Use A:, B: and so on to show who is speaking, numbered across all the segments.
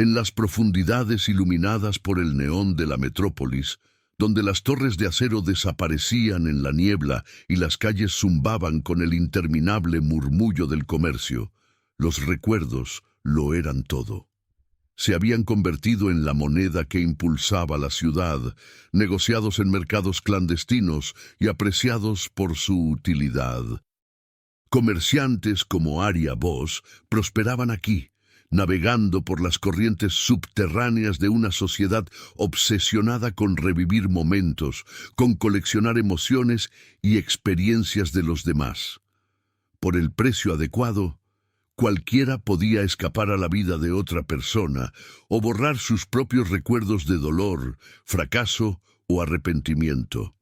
A: En las profundidades iluminadas por el neón de la metrópolis, donde las torres de acero desaparecían en la niebla y las calles zumbaban con el interminable murmullo del comercio, los recuerdos lo eran todo. Se habían convertido en la moneda que impulsaba la ciudad, negociados en mercados clandestinos y apreciados por su utilidad. Comerciantes como Arya Voss prosperaban aquí, navegando por las corrientes subterráneas de una sociedad obsesionada con revivir momentos, con coleccionar emociones y experiencias de los demás. Por el precio adecuado, cualquiera podía escapar a la vida de otra persona o borrar sus propios recuerdos de dolor, fracaso o arrepentimiento.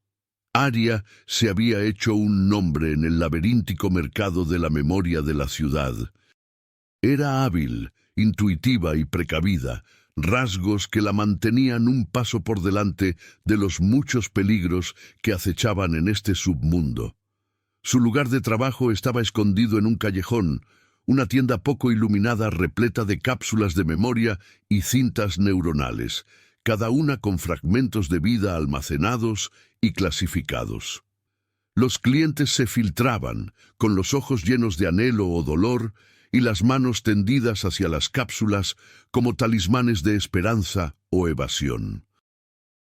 A: Arya se había hecho un nombre en el laberíntico mercado de la memoria de la ciudad. Era hábil, intuitiva y precavida, rasgos que la mantenían un paso por delante de los muchos peligros que acechaban en este submundo. Su lugar de trabajo estaba escondido en un callejón, una tienda poco iluminada repleta de cápsulas de memoria y cintas neuronales, cada una con fragmentos de vida almacenados y clasificados. Los clientes se filtraban, con los ojos llenos de anhelo o dolor, y las manos tendidas hacia las cápsulas como talismanes de esperanza o evasión.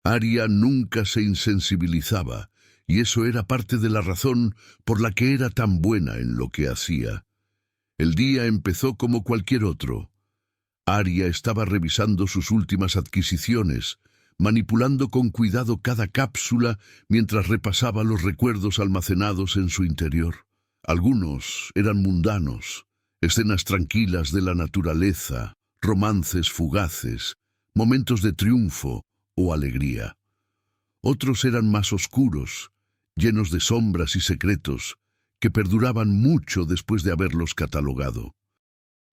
A: Arya nunca se insensibilizaba, y eso era parte de la razón por la que era tan buena en lo que hacía. El día empezó como cualquier otro. Arya estaba revisando sus últimas adquisiciones, manipulando con cuidado cada cápsula mientras repasaba los recuerdos almacenados en su interior. Algunos eran mundanos, escenas tranquilas de la naturaleza, romances fugaces, momentos de triunfo o alegría. Otros eran más oscuros, llenos de sombras y secretos, que perduraban mucho después de haberlos catalogado.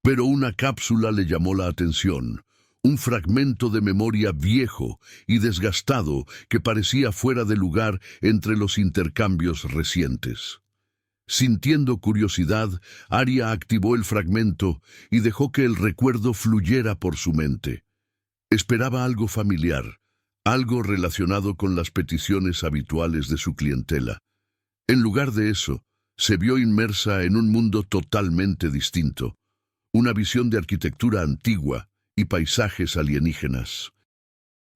A: Pero una cápsula le llamó la atención, un fragmento de memoria viejo y desgastado que parecía fuera de lugar entre los intercambios recientes. Sintiendo curiosidad, Arya activó el fragmento y dejó que el recuerdo fluyera por su mente. Esperaba algo familiar, algo relacionado con las peticiones habituales de su clientela. En lugar de eso, se vio inmersa en un mundo totalmente distinto, una visión de arquitectura antigua y paisajes alienígenas.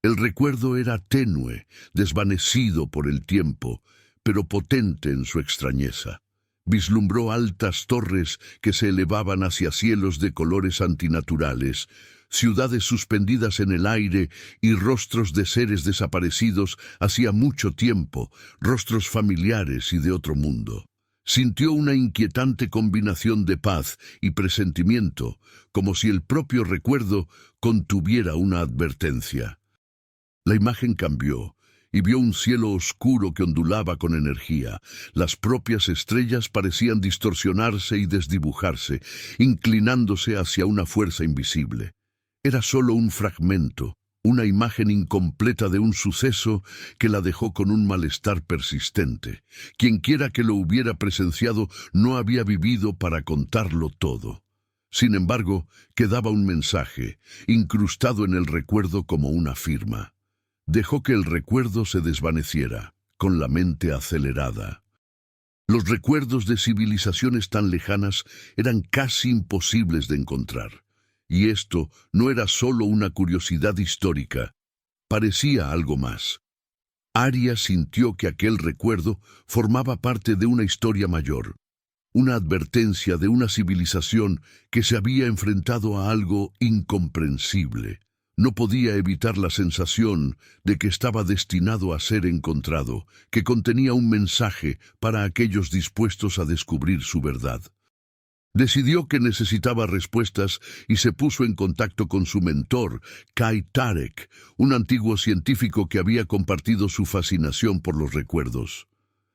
A: El recuerdo era tenue, desvanecido por el tiempo, pero potente en su extrañeza. Vislumbró altas torres que se elevaban hacia cielos de colores antinaturales, ciudades suspendidas en el aire y rostros de seres desaparecidos hacía mucho tiempo, rostros familiares y de otro mundo. Sintió una inquietante combinación de paz y presentimiento, como si el propio recuerdo contuviera una advertencia. La imagen cambió, y vio un cielo oscuro que ondulaba con energía. Las propias estrellas parecían distorsionarse y desdibujarse, inclinándose hacia una fuerza invisible. Era solo un fragmento, una imagen incompleta de un suceso que la dejó con un malestar persistente. Quienquiera que lo hubiera presenciado no había vivido para contarlo todo. Sin embargo, quedaba un mensaje, incrustado en el recuerdo como una firma. Dejó que el recuerdo se desvaneciera, con la mente acelerada. Los recuerdos de civilizaciones tan lejanas eran casi imposibles de encontrar. Y esto no era solo una curiosidad histórica, parecía algo más. Arya sintió que aquel recuerdo formaba parte de una historia mayor, una advertencia de una civilización que se había enfrentado a algo incomprensible. No podía evitar la sensación de que estaba destinado a ser encontrado, que contenía un mensaje para aquellos dispuestos a descubrir su verdad. Decidió que necesitaba respuestas y se puso en contacto con su mentor, Kai Tarek, un antiguo científico que había compartido su fascinación por los recuerdos.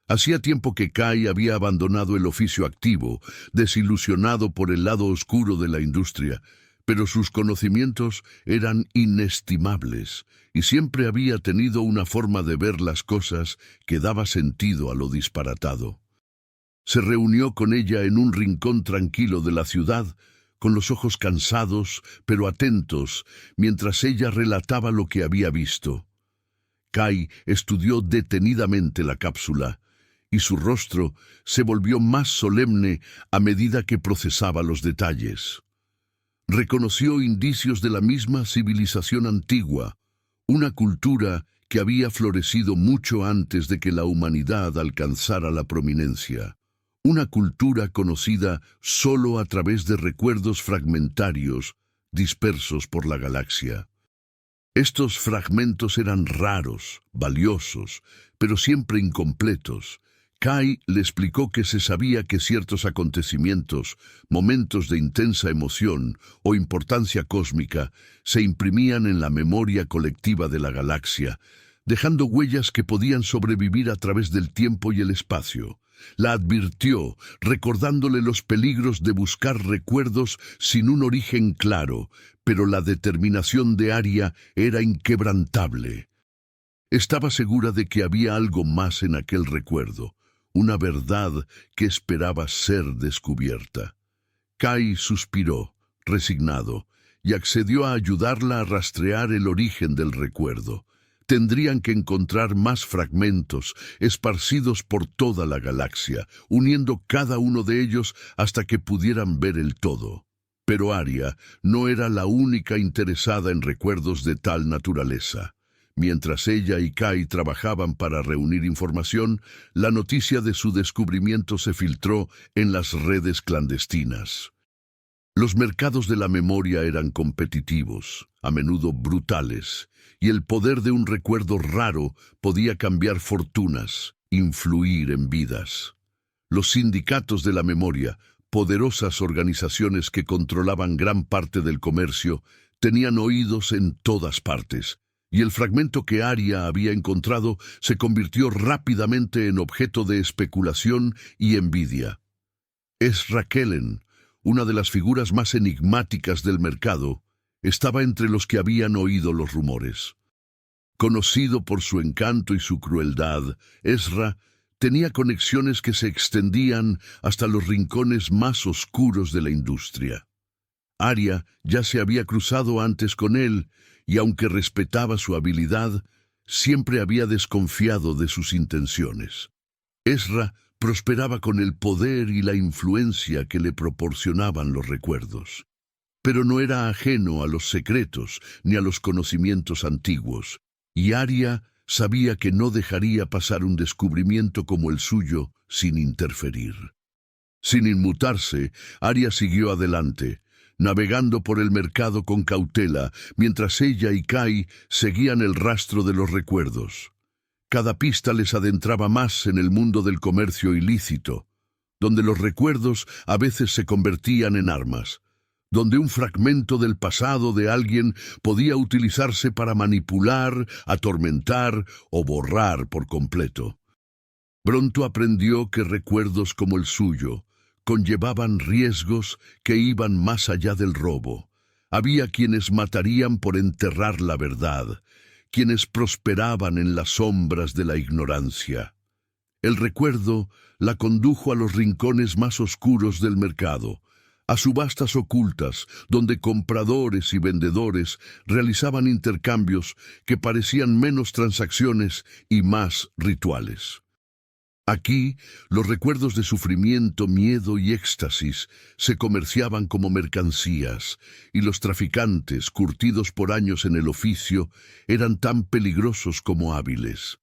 A: Hacía tiempo que Kai había abandonado el oficio activo, desilusionado por el lado oscuro de la industria, pero sus conocimientos eran inestimables y siempre había tenido una forma de ver las cosas que daba sentido a lo disparatado. Se reunió con ella en un rincón tranquilo de la ciudad, con los ojos cansados, pero atentos, mientras ella relataba lo que había visto. Kai estudió detenidamente la cápsula, y su rostro se volvió más solemne a medida que procesaba los detalles. Reconoció indicios de la misma civilización antigua, una cultura que había florecido mucho antes de que la humanidad alcanzara la prominencia. Una cultura conocida solo a través de recuerdos fragmentarios dispersos por la galaxia. Estos fragmentos eran raros, valiosos, pero siempre incompletos. Kai le explicó que se sabía que ciertos acontecimientos, momentos de intensa emoción o importancia cósmica, se imprimían en la memoria colectiva de la galaxia, dejando huellas que podían sobrevivir a través del tiempo y el espacio. La advirtió, recordándole los peligros de buscar recuerdos sin un origen claro, pero la determinación de Aria era inquebrantable. Estaba segura de que había algo más en aquel recuerdo, una verdad que esperaba ser descubierta. Kai suspiró, resignado, y accedió a ayudarla a rastrear el origen del recuerdo. Tendrían que encontrar más fragmentos esparcidos por toda la galaxia, uniendo cada uno de ellos hasta que pudieran ver el todo. Pero Aria no era la única interesada en recuerdos de tal naturaleza. Mientras ella y Kai trabajaban para reunir información, la noticia de su descubrimiento se filtró en las redes clandestinas. Los mercados de la memoria eran competitivos, a menudo brutales, y el poder de un recuerdo raro podía cambiar fortunas, influir en vidas. Los sindicatos de la memoria, poderosas organizaciones que controlaban gran parte del comercio, tenían oídos en todas partes, y el fragmento que Aria había encontrado se convirtió rápidamente en objeto de especulación y envidia. Ezra Kellen, una de las figuras más enigmáticas del mercado, estaba entre los que habían oído los rumores. Conocido por su encanto y su crueldad, Ezra tenía conexiones que se extendían hasta los rincones más oscuros de la industria. Aria ya se había cruzado antes con él, y aunque respetaba su habilidad, siempre había desconfiado de sus intenciones. Ezra prosperaba con el poder y la influencia que le proporcionaban los recuerdos. Pero no era ajeno a los secretos ni a los conocimientos antiguos, y Aria sabía que no dejaría pasar un descubrimiento como el suyo sin interferir. Sin inmutarse, Aria siguió adelante, navegando por el mercado con cautela, mientras ella y Kai seguían el rastro de los recuerdos. Cada pista les adentraba más en el mundo del comercio ilícito, donde los recuerdos a veces se convertían en armas, donde un fragmento del pasado de alguien podía utilizarse para manipular, atormentar o borrar por completo. Pronto aprendió que recuerdos como el suyo conllevaban riesgos que iban más allá del robo. Había quienes matarían por enterrar la verdad, quienes prosperaban en las sombras de la ignorancia. El recuerdo la condujo a los rincones más oscuros del mercado, a subastas ocultas donde compradores y vendedores realizaban intercambios que parecían menos transacciones y más rituales. Aquí, los recuerdos de sufrimiento, miedo y éxtasis se comerciaban como mercancías, y los traficantes, curtidos por años en el oficio, eran tan peligrosos como hábiles.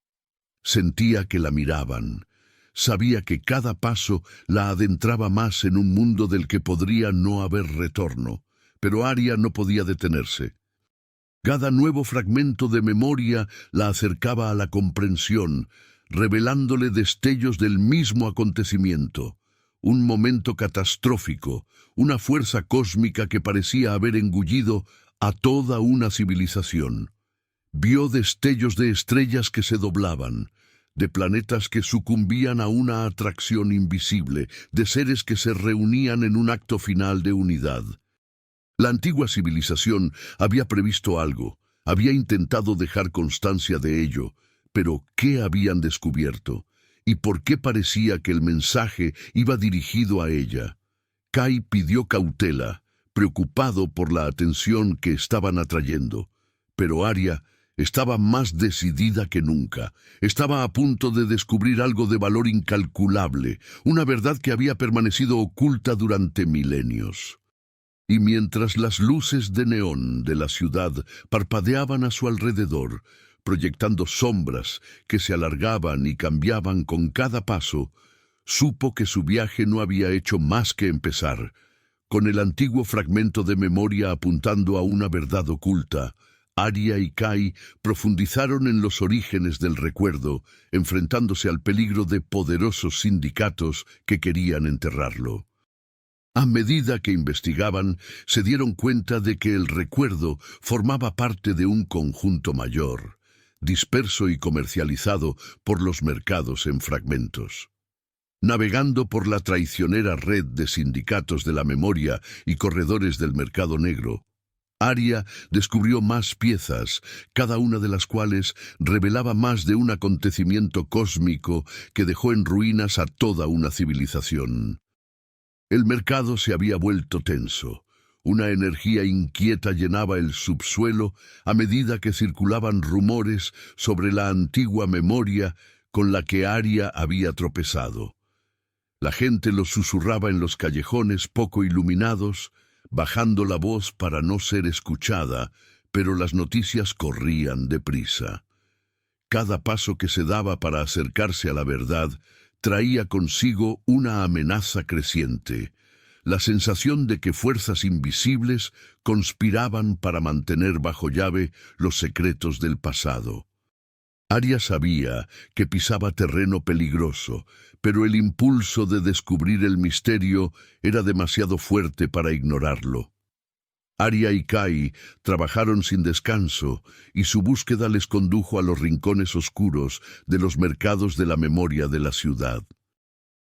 A: Sentía que la miraban. Sabía que cada paso la adentraba más en un mundo del que podría no haber retorno, pero Aria no podía detenerse. Cada nuevo fragmento de memoria la acercaba a la comprensión, revelándole destellos del mismo acontecimiento, un momento catastrófico, una fuerza cósmica que parecía haber engullido a toda una civilización. Vio destellos de estrellas que se doblaban, de planetas que sucumbían a una atracción invisible, de seres que se reunían en un acto final de unidad. La antigua civilización había previsto algo, había intentado dejar constancia de ello, pero ¿qué habían descubierto? ¿Y por qué parecía que el mensaje iba dirigido a ella? Kai pidió cautela, preocupado por la atención que estaban atrayendo. Pero Arya estaba más decidida que nunca. Estaba a punto de descubrir algo de valor incalculable, una verdad que había permanecido oculta durante milenios. Y mientras las luces de neón de la ciudad parpadeaban a su alrededor, proyectando sombras que se alargaban y cambiaban con cada paso, supo que su viaje no había hecho más que empezar, con el antiguo fragmento de memoria apuntando a una verdad oculta. Arya y Kai profundizaron en los orígenes del recuerdo, enfrentándose al peligro de poderosos sindicatos que querían enterrarlo. A medida que investigaban, se dieron cuenta de que el recuerdo formaba parte de un conjunto mayor, disperso y comercializado por los mercados en fragmentos. Navegando por la traicionera red de sindicatos de la memoria y corredores del mercado negro, Arya descubrió más piezas, cada una de las cuales revelaba más de un acontecimiento cósmico que dejó en ruinas a toda una civilización. El mercado se había vuelto tenso. Una energía inquieta llenaba el subsuelo a medida que circulaban rumores sobre la antigua memoria con la que Arya había tropezado. La gente lo susurraba en los callejones poco iluminados, bajando la voz para no ser escuchada, pero las noticias corrían deprisa. Cada paso que se daba para acercarse a la verdad traía consigo una amenaza creciente, la sensación de que fuerzas invisibles conspiraban para mantener bajo llave los secretos del pasado. Arya sabía que pisaba terreno peligroso, pero el impulso de descubrir el misterio era demasiado fuerte para ignorarlo. Arya y Kai trabajaron sin descanso, y su búsqueda les condujo a los rincones oscuros de los mercados de la memoria de la ciudad.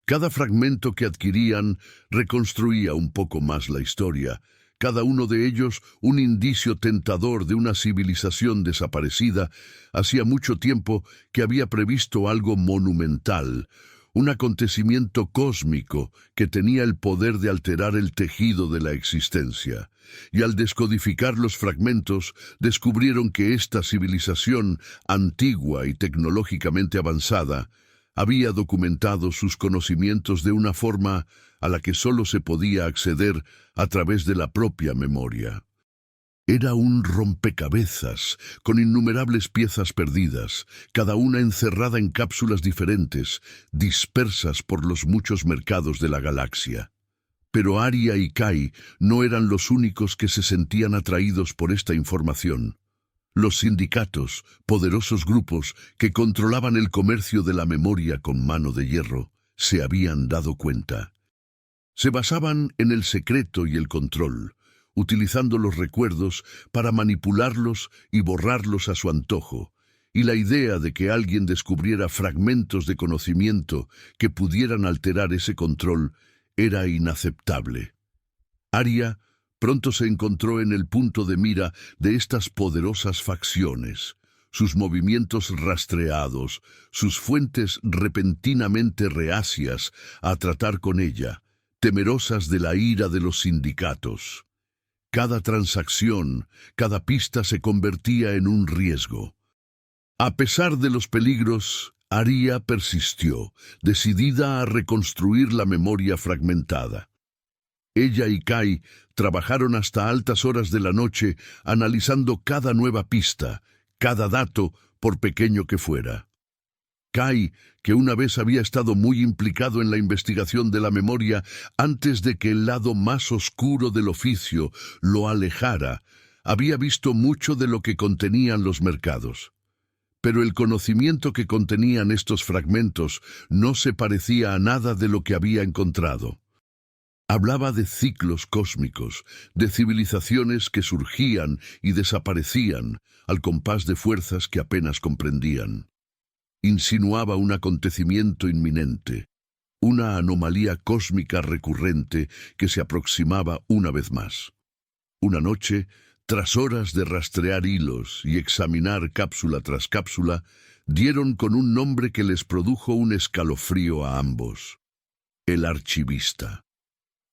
A: Cada fragmento que adquirían reconstruía un poco más la historia, cada uno de ellos un indicio tentador de una civilización desaparecida hacía mucho tiempo que había previsto algo monumental, un acontecimiento cósmico que tenía el poder de alterar el tejido de la existencia. Y al descodificar los fragmentos, descubrieron que esta civilización, antigua y tecnológicamente avanzada, había documentado sus conocimientos de una forma a la que solo se podía acceder a través de la propia memoria. Era un rompecabezas, con innumerables piezas perdidas, cada una encerrada en cápsulas diferentes, dispersas por los muchos mercados de la galaxia. Pero Arya y Kai no eran los únicos que se sentían atraídos por esta información. Los sindicatos, poderosos grupos que controlaban el comercio de la memoria con mano de hierro, se habían dado cuenta. Se basaban en el secreto y el control, utilizando los recuerdos para manipularlos y borrarlos a su antojo, y la idea de que alguien descubriera fragmentos de conocimiento que pudieran alterar ese control era inaceptable. Arya pronto se encontró en el punto de mira de estas poderosas facciones, sus movimientos rastreados, sus fuentes repentinamente reacias a tratar con ella, temerosas de la ira de los sindicatos. Cada transacción, cada pista se convertía en un riesgo. A pesar de los peligros, Arya persistió, decidida a reconstruir la memoria fragmentada. Ella y Kai trabajaron hasta altas horas de la noche analizando cada nueva pista, cada dato, por pequeño que fuera. Kai, que una vez había estado muy implicado en la investigación de la memoria antes de que el lado más oscuro del oficio lo alejara, había visto mucho de lo que contenían los mercados. Pero el conocimiento que contenían estos fragmentos no se parecía a nada de lo que había encontrado. Hablaba de ciclos cósmicos, de civilizaciones que surgían y desaparecían al compás de fuerzas que apenas comprendían. Insinuaba un acontecimiento inminente, una anomalía cósmica recurrente que se aproximaba una vez más. Una noche, tras horas de rastrear hilos y examinar cápsula tras cápsula, dieron con un nombre que les produjo un escalofrío a ambos: el archivista.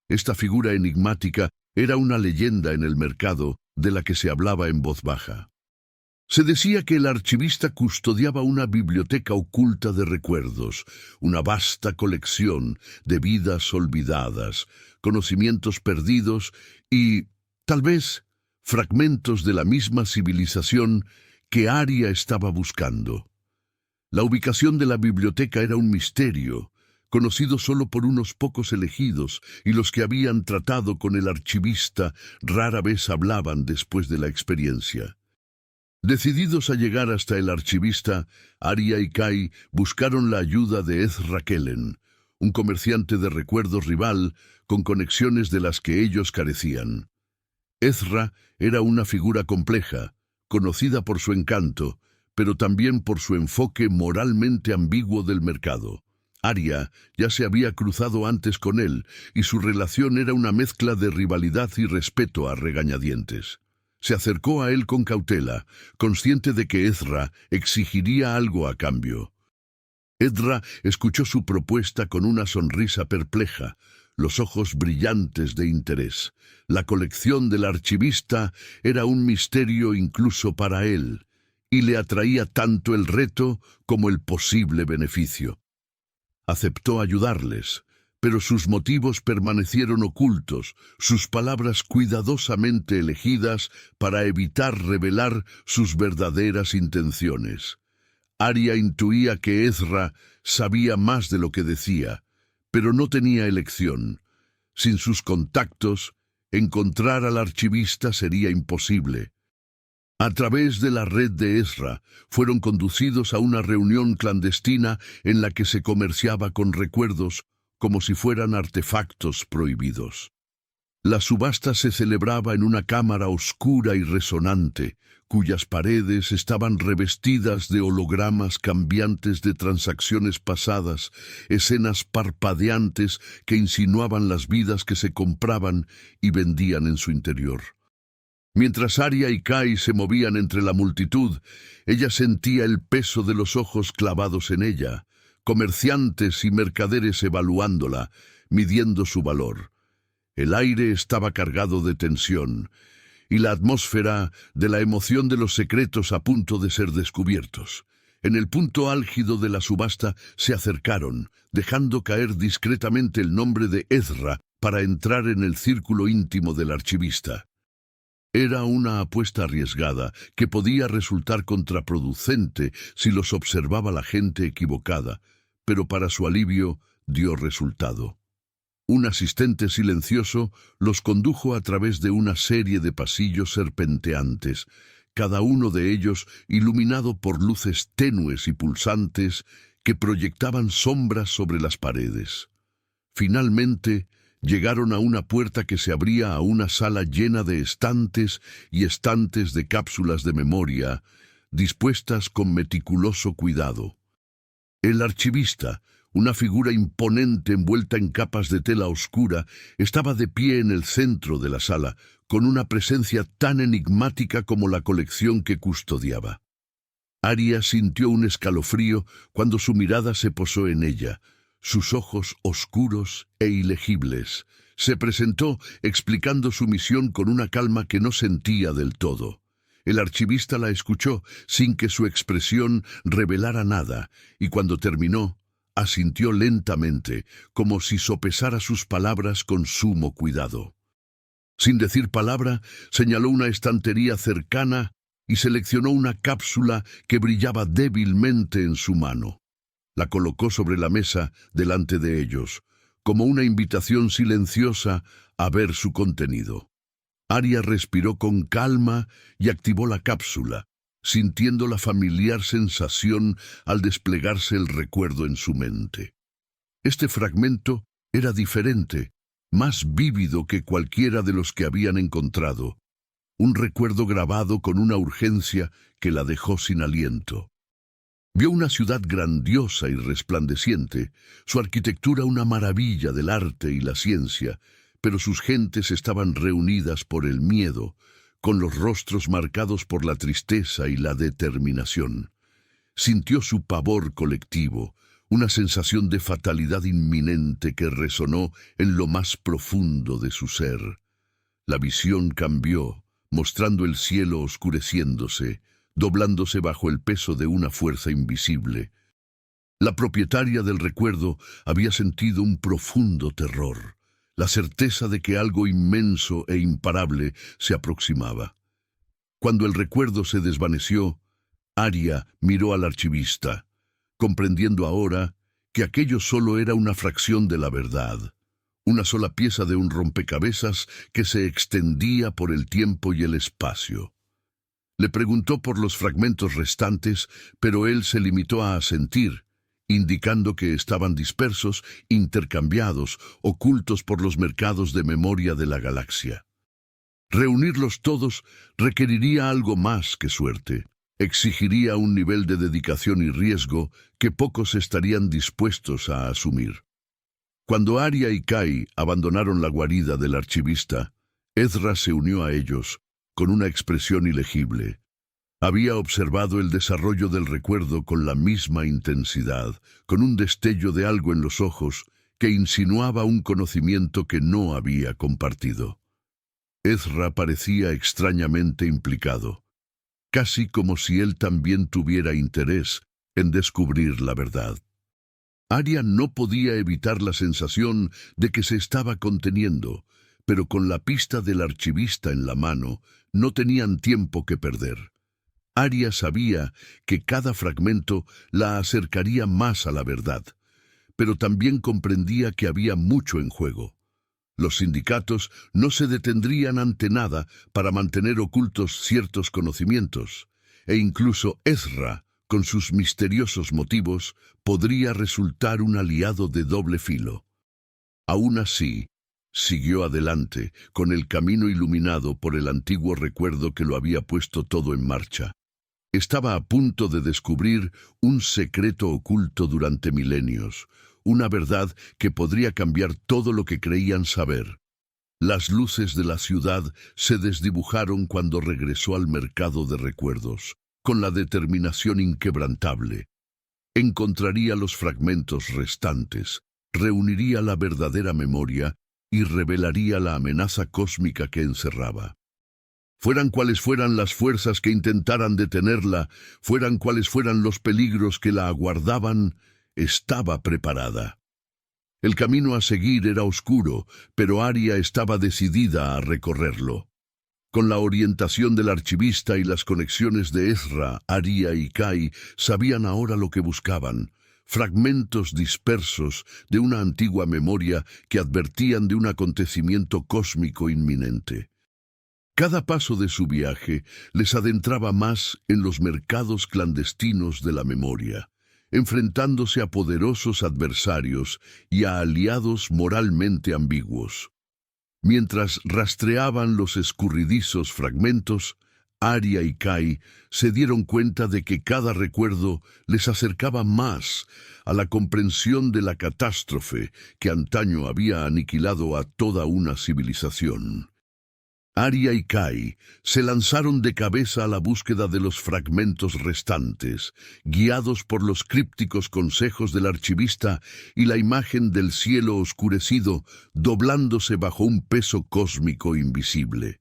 A: Esta figura enigmática Era una leyenda en el mercado de la que se hablaba en voz baja. Se decía que el archivista custodiaba una biblioteca oculta de recuerdos, una vasta colección de vidas olvidadas, conocimientos perdidos y, tal vez, fragmentos de la misma civilización que Aria estaba buscando. La ubicación de la biblioteca era un misterio, conocido solo por unos pocos elegidos, y los que habían tratado con el archivista rara vez hablaban después de la experiencia. Decididos a llegar hasta el archivista, Aria y Kai buscaron la ayuda de Ezra Kellen, un comerciante de recuerdos rival con conexiones de las que ellos carecían. Ezra era una figura compleja, conocida por su encanto, pero también por su enfoque moralmente ambiguo del mercado. Aria ya se había cruzado antes con él, y su relación era una mezcla de rivalidad y respeto a regañadientes. Se acercó a él con cautela, consciente de que Ezra exigiría algo a cambio. Ezra escuchó su propuesta con una sonrisa perpleja, los ojos brillantes de interés. La colección del archivista era un misterio incluso para él, y le atraía tanto el reto como el posible beneficio. Aceptó ayudarles, pero sus motivos permanecieron ocultos, sus palabras cuidadosamente elegidas para evitar revelar sus verdaderas intenciones. Aria intuía que Ezra sabía más de lo que decía, pero no tenía elección. Sin sus contactos, encontrar al archivista sería imposible. A través de la red de Ezra, fueron conducidos a una reunión clandestina en la que se comerciaba con recuerdos como si fueran artefactos prohibidos. La subasta se celebraba en una cámara oscura y resonante, cuyas paredes estaban revestidas de hologramas cambiantes de transacciones pasadas, escenas parpadeantes que insinuaban las vidas que se compraban y vendían en su interior. Mientras Aria y Kai se movían entre la multitud, ella sentía el peso de los ojos clavados en ella, comerciantes y mercaderes evaluándola, midiendo su valor. El aire estaba cargado de tensión, y la atmósfera de la emoción de los secretos a punto de ser descubiertos. En el punto álgido de la subasta se acercaron, dejando caer discretamente el nombre de Ezra para entrar en el círculo íntimo del archivista. Era una apuesta arriesgada que podía resultar contraproducente si los observaba la gente equivocada, pero para su alivio dio resultado. Un asistente silencioso los condujo a través de una serie de pasillos serpenteantes, cada uno de ellos iluminado por luces tenues y pulsantes que proyectaban sombras sobre las paredes. Finalmente, llegaron a una puerta que se abría a una sala llena de estantes y estantes de cápsulas de memoria, dispuestas con meticuloso cuidado. El archivista, una figura imponente envuelta en capas de tela oscura, estaba de pie en el centro de la sala, con una presencia tan enigmática como la colección que custodiaba. Aria sintió un escalofrío cuando su mirada se posó en ella. Sus ojos oscuros e ilegibles. Se presentó explicando su misión con una calma que no sentía del todo. El archivista la escuchó sin que su expresión revelara nada, y cuando terminó, asintió lentamente, como si sopesara sus palabras con sumo cuidado. Sin decir palabra, señaló una estantería cercana y seleccionó una cápsula que brillaba débilmente en su mano. La colocó sobre la mesa delante de ellos, como una invitación silenciosa a ver su contenido. Aria respiró con calma y activó la cápsula, sintiendo la familiar sensación al desplegarse el recuerdo en su mente. Este fragmento era diferente, más vívido que cualquiera de los que habían encontrado, un recuerdo grabado con una urgencia que la dejó sin aliento. Vio una ciudad grandiosa y resplandeciente, su arquitectura una maravilla del arte y la ciencia, pero sus gentes estaban reunidas por el miedo, con los rostros marcados por la tristeza y la determinación. Sintió su pavor colectivo, una sensación de fatalidad inminente que resonó en lo más profundo de su ser. La visión cambió, mostrando el cielo oscureciéndose, doblándose bajo el peso de una fuerza invisible. La propietaria del recuerdo había sentido un profundo terror, la certeza de que algo inmenso e imparable se aproximaba. Cuando el recuerdo se desvaneció, Aria miró al archivista, comprendiendo ahora que aquello solo era una fracción de la verdad, una sola pieza de un rompecabezas que se extendía por el tiempo y el espacio. Le preguntó por los fragmentos restantes, pero él se limitó a asentir, indicando que estaban dispersos, intercambiados, ocultos por los mercados de memoria de la galaxia. Reunirlos todos requeriría algo más que suerte. Exigiría un nivel de dedicación y riesgo que pocos estarían dispuestos a asumir. Cuando Aria y Kai abandonaron la guarida del archivista, Ezra se unió a ellos, con una expresión ilegible. Había observado el desarrollo del recuerdo con la misma intensidad, con un destello de algo en los ojos que insinuaba un conocimiento que no había compartido. Ezra parecía extrañamente implicado, casi como si él también tuviera interés en descubrir la verdad. Aria no podía evitar la sensación de que se estaba conteniendo, pero con la pista del archivista en la mano, no tenían tiempo que perder. Aria sabía que cada fragmento la acercaría más a la verdad, pero también comprendía que había mucho en juego. Los sindicatos no se detendrían ante nada para mantener ocultos ciertos conocimientos, e incluso Ezra, con sus misteriosos motivos, podría resultar un aliado de doble filo. Aún así, siguió adelante, con el camino iluminado por el antiguo recuerdo que lo había puesto todo en marcha. Estaba a punto de descubrir un secreto oculto durante milenios, una verdad que podría cambiar todo lo que creían saber. Las luces de la ciudad se desdibujaron cuando regresó al mercado de recuerdos, con la determinación inquebrantable. Encontraría los fragmentos restantes, reuniría la verdadera memoria y revelaría la amenaza cósmica que encerraba. Fueran cuales fueran las fuerzas que intentaran detenerla, fueran cuales fueran los peligros que la aguardaban, estaba preparada. El camino a seguir era oscuro, pero Aria estaba decidida a recorrerlo. Con la orientación del archivista y las conexiones de Ezra, Aria y Kai sabían ahora lo que buscaban, fragmentos dispersos de una antigua memoria que advertían de un acontecimiento cósmico inminente. Cada paso de su viaje les adentraba más en los mercados clandestinos de la memoria, enfrentándose a poderosos adversarios y a aliados moralmente ambiguos. Mientras rastreaban los escurridizos fragmentos, Aria y Kai se dieron cuenta de que cada recuerdo les acercaba más a la comprensión de la catástrofe que antaño había aniquilado a toda una civilización. Aria y Kai se lanzaron de cabeza a la búsqueda de los fragmentos restantes, guiados por los crípticos consejos del archivista y la imagen del cielo oscurecido doblándose bajo un peso cósmico invisible.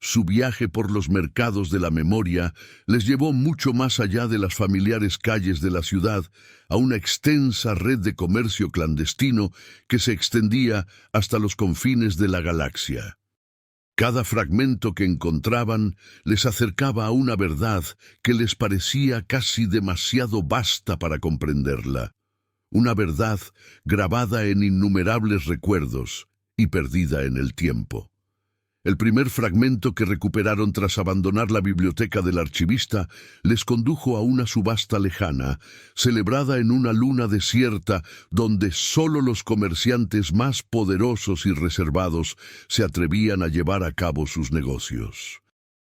A: Su viaje por los mercados de la memoria les llevó mucho más allá de las familiares calles de la ciudad, a una extensa red de comercio clandestino que se extendía hasta los confines de la galaxia. Cada fragmento que encontraban les acercaba a una verdad que les parecía casi demasiado vasta para comprenderla. Una verdad grabada en innumerables recuerdos y perdida en el tiempo. El primer fragmento que recuperaron tras abandonar la biblioteca del archivista les condujo a una subasta lejana, celebrada en una luna desierta donde solo los comerciantes más poderosos y reservados se atrevían a llevar a cabo sus negocios.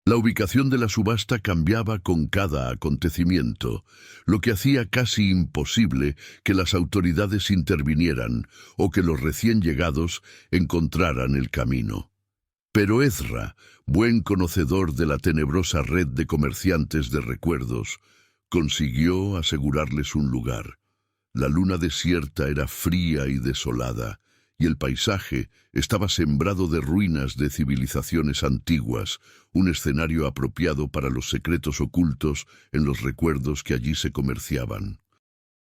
A: La ubicación de la subasta cambiaba con cada acontecimiento, lo que hacía casi imposible que las autoridades intervinieran o que los recién llegados encontraran el camino. Pero Ezra, buen conocedor de la tenebrosa red de comerciantes de recuerdos, consiguió asegurarles un lugar. La luna desierta era fría y desolada, y el paisaje estaba sembrado de ruinas de civilizaciones antiguas, un escenario apropiado para los secretos ocultos en los recuerdos que allí se comerciaban.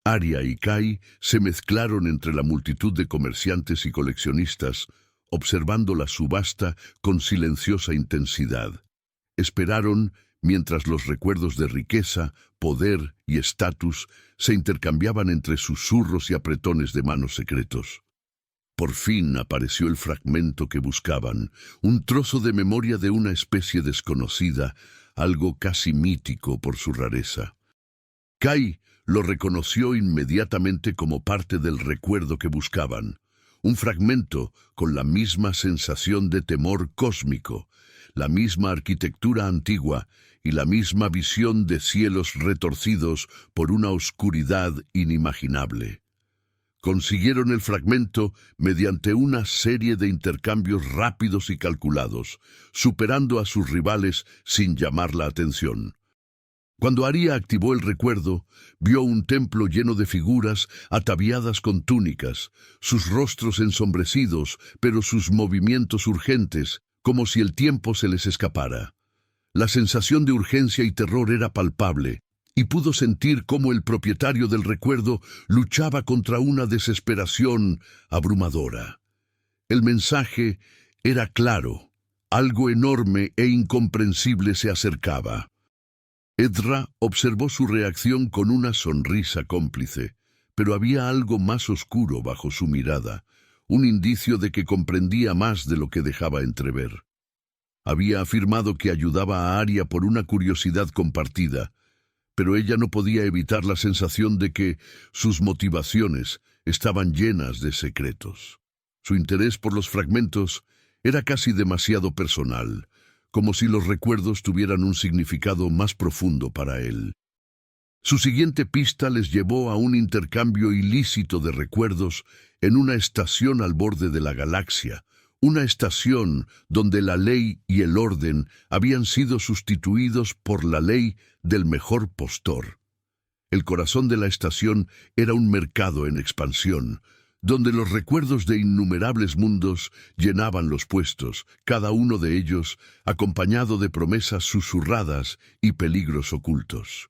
A: Arya y Kai se mezclaron entre la multitud de comerciantes y coleccionistas, observando la subasta con silenciosa intensidad. Esperaron mientras los recuerdos de riqueza, poder y estatus se intercambiaban entre susurros y apretones de manos secretos. Por fin apareció el fragmento que buscaban, un trozo de memoria de una especie desconocida, algo casi mítico por su rareza. Kai lo reconoció inmediatamente como parte del recuerdo que buscaban, un fragmento con la misma sensación de temor cósmico, la misma arquitectura antigua y la misma visión de cielos retorcidos por una oscuridad inimaginable. Consiguieron el fragmento mediante una serie de intercambios rápidos y calculados, superando a sus rivales sin llamar la atención. Cuando Arya activó el recuerdo, vio un templo lleno de figuras ataviadas con túnicas, sus rostros ensombrecidos, pero sus movimientos urgentes, como si el tiempo se les escapara. La sensación de urgencia y terror era palpable, y pudo sentir cómo el propietario del recuerdo luchaba contra una desesperación abrumadora. El mensaje era claro, algo enorme e incomprensible se acercaba. Edra observó su reacción con una sonrisa cómplice, pero había algo más oscuro bajo su mirada, un indicio de que comprendía más de lo que dejaba entrever. Había afirmado que ayudaba a Arya por una curiosidad compartida, pero ella no podía evitar la sensación de que sus motivaciones estaban llenas de secretos. Su interés por los fragmentos era casi demasiado personal, como si los recuerdos tuvieran un significado más profundo para él. Su siguiente pista les llevó a un intercambio ilícito de recuerdos en una estación al borde de la galaxia, una estación donde la ley y el orden habían sido sustituidos por la ley del mejor postor. El corazón de la estación era un mercado en expansión, donde los recuerdos de innumerables mundos llenaban los puestos, cada uno de ellos acompañado de promesas susurradas y peligros ocultos.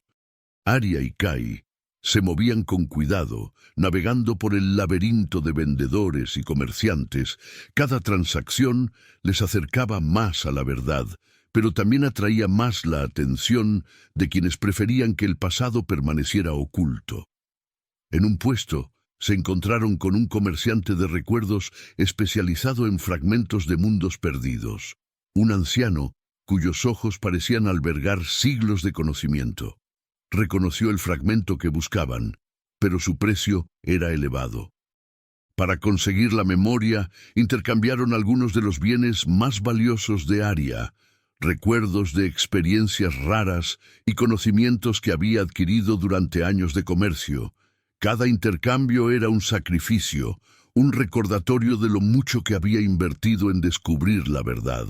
A: Arya y Kai se movían con cuidado, navegando por el laberinto de vendedores y comerciantes. Cada transacción les acercaba más a la verdad, pero también atraía más la atención de quienes preferían que el pasado permaneciera oculto. En un puesto, se encontraron con un comerciante de recuerdos especializado en fragmentos de mundos perdidos, un anciano cuyos ojos parecían albergar siglos de conocimiento. Reconoció el fragmento que buscaban, pero su precio era elevado. Para conseguir la memoria, intercambiaron algunos de los bienes más valiosos de Arya, recuerdos de experiencias raras y conocimientos que había adquirido durante años de comercio. Cada intercambio era un sacrificio, un recordatorio de lo mucho que había invertido en descubrir la verdad.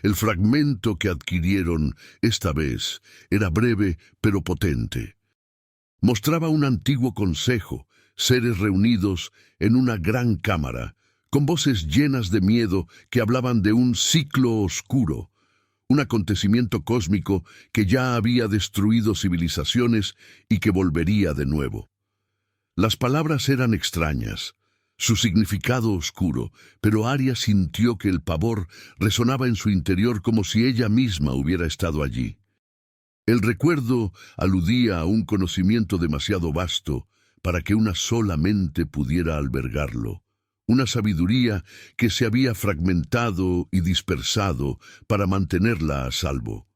A: El fragmento que adquirieron, esta vez, era breve pero potente. Mostraba un antiguo consejo, seres reunidos en una gran cámara, con voces llenas de miedo que hablaban de un ciclo oscuro, un acontecimiento cósmico que ya había destruido civilizaciones y que volvería de nuevo. Las palabras eran extrañas, su significado oscuro, pero Arya sintió que el pavor resonaba en su interior como si ella misma hubiera estado allí. El recuerdo aludía a un conocimiento demasiado vasto para que una sola mente pudiera albergarlo, una sabiduría que se había fragmentado y dispersado para mantenerla a salvo,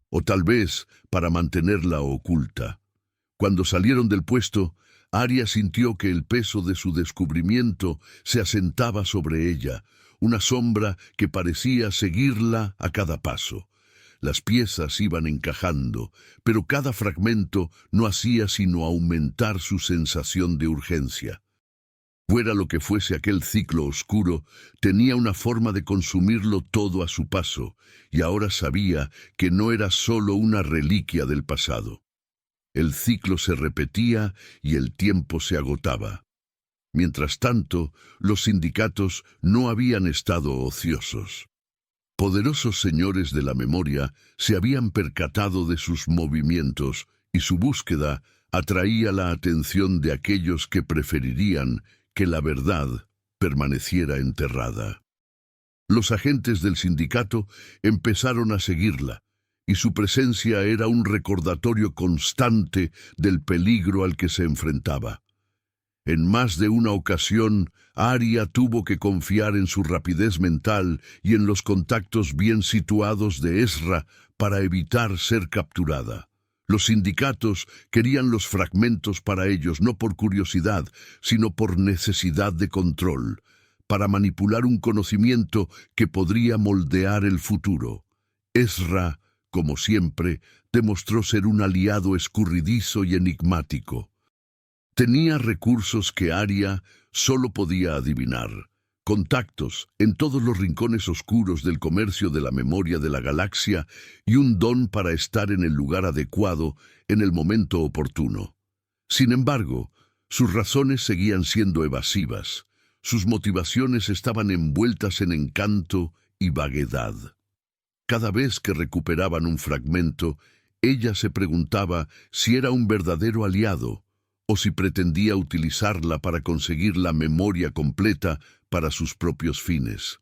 A: o tal vez para mantenerla oculta. Cuando salieron del puesto, Arya sintió que el peso de su descubrimiento se asentaba sobre ella, una sombra que parecía seguirla a cada paso. Las piezas iban encajando, pero cada fragmento no hacía sino aumentar su sensación de urgencia. Fuera lo que fuese aquel ciclo oscuro, tenía una forma de consumirlo todo a su paso, y ahora sabía que no era solo una reliquia del pasado. El ciclo se repetía y el tiempo se agotaba. Mientras tanto, los sindicatos no habían estado ociosos. Poderosos señores de la memoria se habían percatado de sus movimientos y su búsqueda atraía la atención de aquellos que preferirían que la verdad permaneciera enterrada. Los agentes del sindicato empezaron a seguirla, y su presencia era un recordatorio constante del peligro al que se enfrentaba. En más de una ocasión, Aria tuvo que confiar en su rapidez mental y en los contactos bien situados de Ezra para evitar ser capturada. Los sindicatos querían los fragmentos para ellos no por curiosidad, sino por necesidad de control, para manipular un conocimiento que podría moldear el futuro. Ezra, como siempre, demostró ser un aliado escurridizo y enigmático. Tenía recursos que Aria solo podía adivinar, contactos en todos los rincones oscuros del comercio de la memoria de la galaxia y un don para estar en el lugar adecuado en el momento oportuno. Sin embargo, sus razones seguían siendo evasivas, sus motivaciones estaban envueltas en encanto y vaguedad. Cada vez que recuperaban un fragmento, ella se preguntaba si era un verdadero aliado, o si pretendía utilizarla para conseguir la memoria completa para sus propios fines.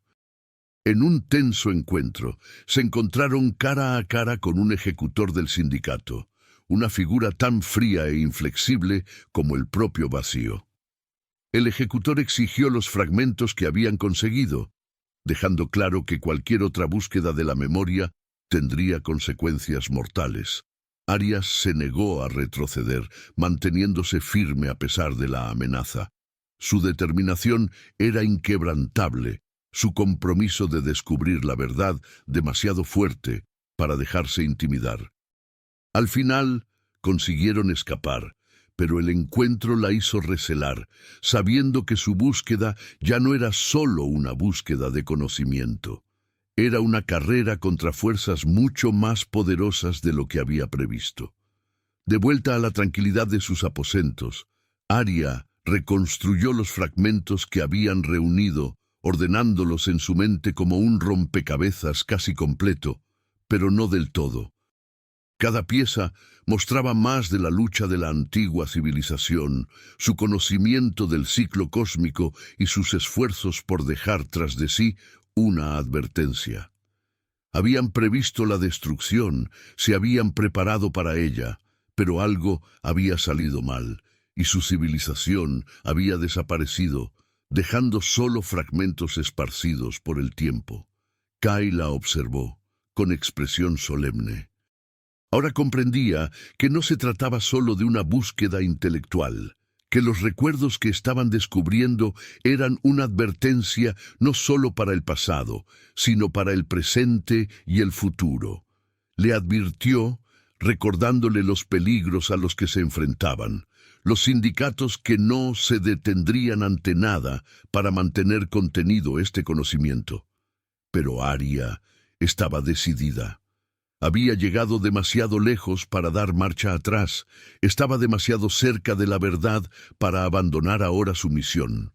A: En un tenso encuentro, se encontraron cara a cara con un ejecutor del sindicato, una figura tan fría e inflexible como el propio vacío. El ejecutor exigió los fragmentos que habían conseguido, dejando claro que cualquier otra búsqueda de la memoria tendría consecuencias mortales. Arias se negó a retroceder, manteniéndose firme a pesar de la amenaza. Su determinación era inquebrantable, su compromiso de descubrir la verdad demasiado fuerte para dejarse intimidar. Al final, consiguieron escapar, pero el encuentro la hizo recelar, sabiendo que su búsqueda ya no era solo una búsqueda de conocimiento. Era una carrera contra fuerzas mucho más poderosas de lo que había previsto. De vuelta a la tranquilidad de sus aposentos, Aria reconstruyó los fragmentos que habían reunido, ordenándolos en su mente como un rompecabezas casi completo, pero no del todo. Cada pieza mostraba más de la lucha de la antigua civilización, su conocimiento del ciclo cósmico y sus esfuerzos por dejar tras de sí una advertencia. Habían previsto la destrucción, se habían preparado para ella, pero algo había salido mal, y su civilización había desaparecido, dejando solo fragmentos esparcidos por el tiempo. Kai la observó, con expresión solemne. Ahora comprendía que no se trataba solo de una búsqueda intelectual, que los recuerdos que estaban descubriendo eran una advertencia no solo para el pasado, sino para el presente y el futuro. Le advirtió, recordándole los peligros a los que se enfrentaban, los sindicatos que no se detendrían ante nada para mantener contenido este conocimiento. Pero Aria estaba decidida. Había llegado demasiado lejos para dar marcha atrás, estaba demasiado cerca de la verdad para abandonar ahora su misión.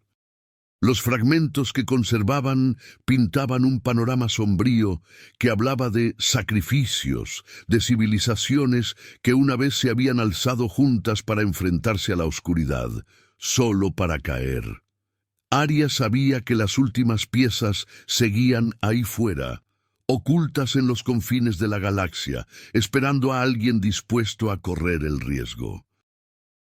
A: Los fragmentos que conservaban pintaban un panorama sombrío que hablaba de sacrificios, de civilizaciones que una vez se habían alzado juntas para enfrentarse a la oscuridad, solo para caer. Aria sabía que las últimas piezas seguían ahí fuera, ocultas en los confines de la galaxia, esperando a alguien dispuesto a correr el riesgo.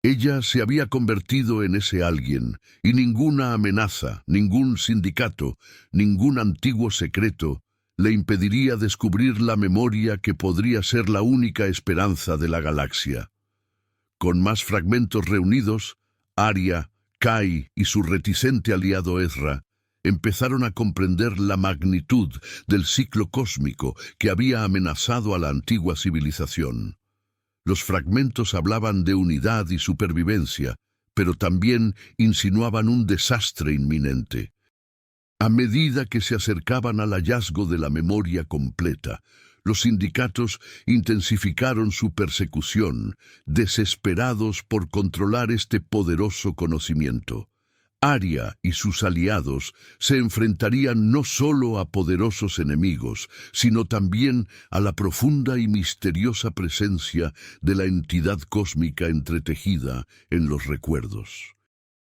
A: Ella se había convertido en ese alguien, y ninguna amenaza, ningún sindicato, ningún antiguo secreto le impediría descubrir la memoria que podría ser la única esperanza de la galaxia. Con más fragmentos reunidos, Aria, Kai y su reticente aliado Ezra empezaron a comprender la magnitud del ciclo cósmico que había amenazado a la antigua civilización. Los fragmentos hablaban de unidad y supervivencia, pero también insinuaban un desastre inminente. A medida que se acercaban al hallazgo de la memoria completa, los sindicatos intensificaron su persecución, desesperados por controlar este poderoso conocimiento. Aria y sus aliados se enfrentarían no solo a poderosos enemigos, sino también a la profunda y misteriosa presencia de la entidad cósmica entretejida en los recuerdos.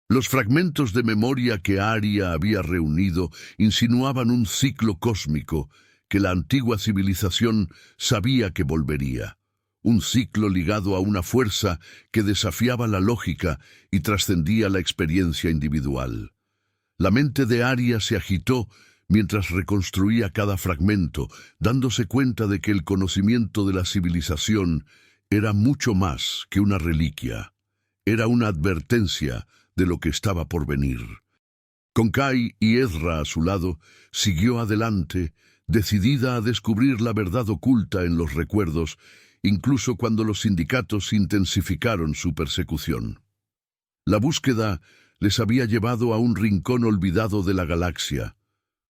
A: Los fragmentos de memoria que Aria había reunido insinuaban un ciclo cósmico que la antigua civilización sabía que volvería. Un ciclo ligado a una fuerza que desafiaba la lógica y trascendía la experiencia individual. La mente de Aria se agitó mientras reconstruía cada fragmento, dándose cuenta de que el conocimiento de la civilización era mucho más que una reliquia. Era una advertencia de lo que estaba por venir. Con Kai y Ezra a su lado, siguió adelante, decidida a descubrir la verdad oculta en los recuerdos, incluso cuando los sindicatos intensificaron su persecución. La búsqueda les había llevado a un rincón olvidado de la galaxia,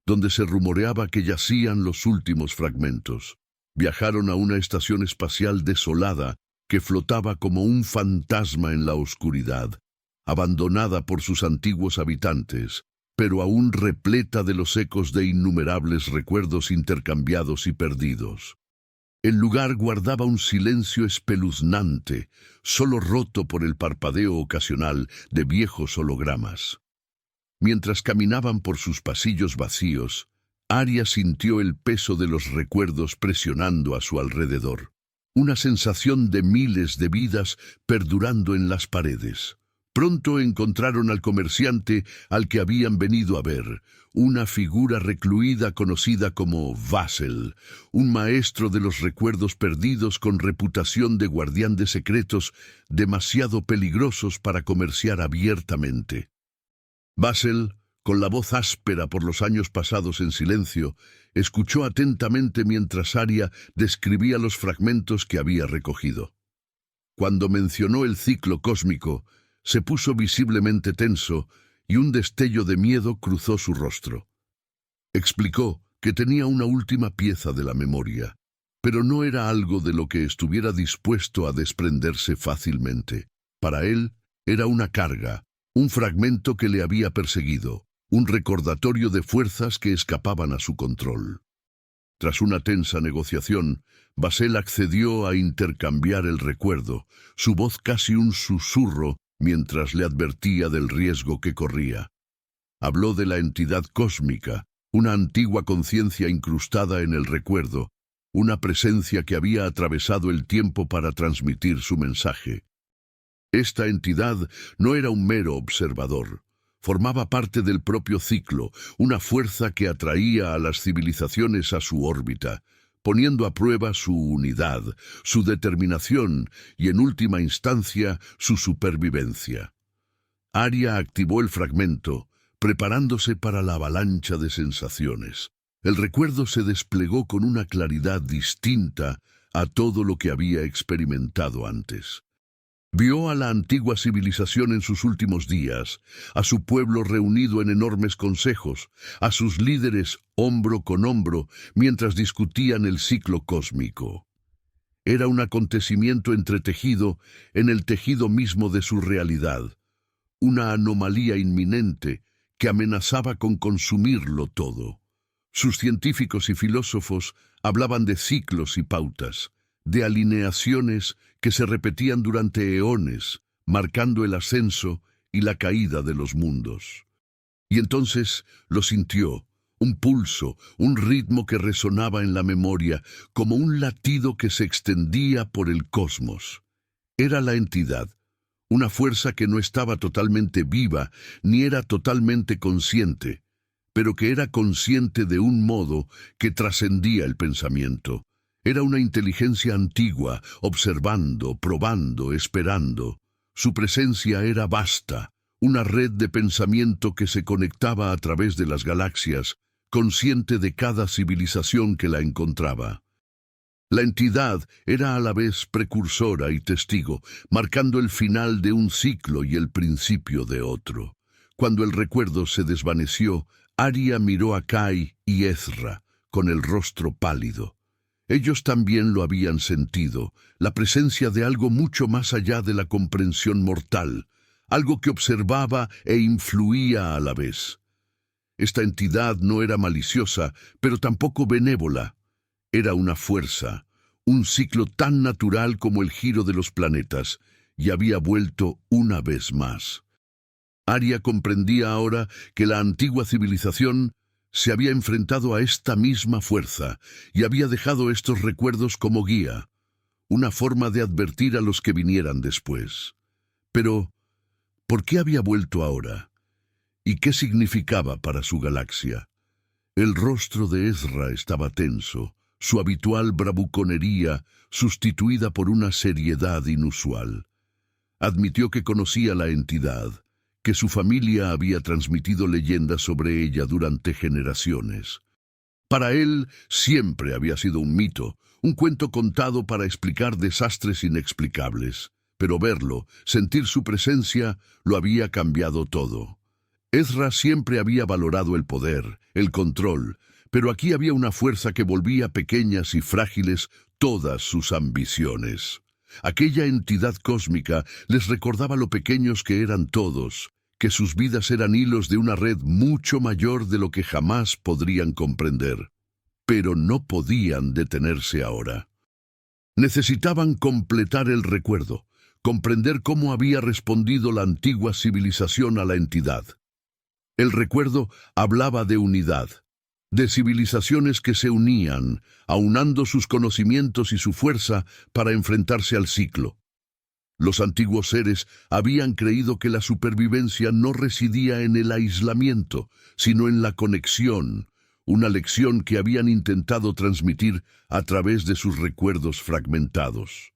A: donde se rumoreaba que yacían los últimos fragmentos. Viajaron a una estación espacial desolada que flotaba como un fantasma en la oscuridad, abandonada por sus antiguos habitantes, pero aún repleta de los ecos de innumerables recuerdos intercambiados y perdidos. El lugar guardaba un silencio espeluznante, solo roto por el parpadeo ocasional de viejos hologramas. Mientras caminaban por sus pasillos vacíos, Aria sintió el peso de los recuerdos presionando a su alrededor. Una sensación de miles de vidas perdurando en las paredes. Pronto encontraron al comerciante al que habían venido a ver, una figura recluida conocida como Vassel, un maestro de los recuerdos perdidos con reputación de guardián de secretos demasiado peligrosos para comerciar abiertamente. Vassel, con la voz áspera por los años pasados en silencio, escuchó atentamente mientras Aria describía los fragmentos que había recogido. Cuando mencionó el ciclo cósmico, se puso visiblemente tenso y un destello de miedo cruzó su rostro. Explicó que tenía una última pieza de la memoria, pero no era algo de lo que estuviera dispuesto a desprenderse fácilmente. Para él era una carga, un fragmento que le había perseguido, un recordatorio de fuerzas que escapaban a su control. Tras una tensa negociación, Vassel accedió a intercambiar el recuerdo, su voz casi un susurro mientras le advertía del riesgo que corría. Habló de la entidad cósmica, una antigua conciencia incrustada en el recuerdo, una presencia que había atravesado el tiempo para transmitir su mensaje. Esta entidad no era un mero observador, formaba parte del propio ciclo, una fuerza que atraía a las civilizaciones a su órbita, poniendo a prueba su unidad, su determinación y, en última instancia, su supervivencia. Aria activó el fragmento, preparándose para la avalancha de sensaciones. El recuerdo se desplegó con una claridad distinta a todo lo que había experimentado antes. Vio a la antigua civilización en sus últimos días, a su pueblo reunido en enormes consejos, a sus líderes hombro con hombro mientras discutían el ciclo cósmico. Era un acontecimiento entretejido en el tejido mismo de su realidad, una anomalía inminente que amenazaba con consumirlo todo. Sus científicos y filósofos hablaban de ciclos y pautas, de alineaciones que se repetían durante eones, marcando el ascenso y la caída de los mundos. Y entonces lo sintió, un pulso, un ritmo que resonaba en la memoria, como un latido que se extendía por el cosmos. Era la entidad, una fuerza que no estaba totalmente viva, ni era totalmente consciente, pero que era consciente de un modo que trascendía el pensamiento. Era una inteligencia antigua, observando, probando, esperando. Su presencia era vasta, una red de pensamiento que se conectaba a través de las galaxias, consciente de cada civilización que la encontraba. La entidad era a la vez precursora y testigo, marcando el final de un ciclo y el principio de otro. Cuando el recuerdo se desvaneció, Aria miró a Kai y Ezra, con el rostro pálido. Ellos también lo habían sentido, la presencia de algo mucho más allá de la comprensión mortal, algo que observaba e influía a la vez. Esta entidad no era maliciosa, pero tampoco benévola. Era una fuerza, un ciclo tan natural como el giro de los planetas, y había vuelto una vez más. Arya comprendía ahora que la antigua civilización se había enfrentado a esta misma fuerza y había dejado estos recuerdos como guía, una forma de advertir a los que vinieran después. Pero, ¿por qué había vuelto ahora? ¿Y qué significaba para su galaxia? El rostro de Ezra estaba tenso, su habitual bravuconería sustituida por una seriedad inusual. Admitió que conocía la entidad, que su familia había transmitido leyendas sobre ella durante generaciones. Para él siempre había sido un mito, un cuento contado para explicar desastres inexplicables, pero verlo, sentir su presencia, lo había cambiado todo. Ezra siempre había valorado el poder, el control, pero aquí había una fuerza que volvía pequeñas y frágiles todas sus ambiciones. Aquella entidad cósmica les recordaba lo pequeños que eran todos, que sus vidas eran hilos de una red mucho mayor de lo que jamás podrían comprender. Pero no podían detenerse ahora. Necesitaban completar el recuerdo, comprender cómo había respondido la antigua civilización a la entidad. El recuerdo hablaba de unidad, de civilizaciones que se unían, aunando sus conocimientos y su fuerza para enfrentarse al ciclo. Los antiguos seres habían creído que la supervivencia no residía en el aislamiento, sino en la conexión, una lección que habían intentado transmitir a través de sus recuerdos fragmentados.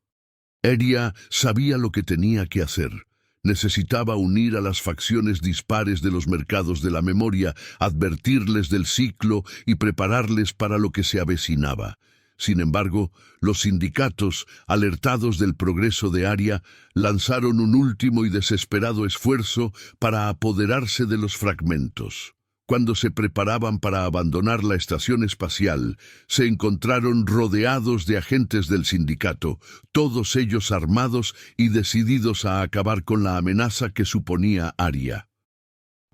A: Arya sabía lo que tenía que hacer. Necesitaba unir a las facciones dispares de los mercados de la memoria, advertirles del ciclo y prepararles para lo que se avecinaba. Sin embargo, los sindicatos, alertados del progreso de Arya, lanzaron un último y desesperado esfuerzo para apoderarse de los fragmentos. Cuando se preparaban para abandonar la estación espacial, se encontraron rodeados de agentes del sindicato, todos ellos armados y decididos a acabar con la amenaza que suponía Arya.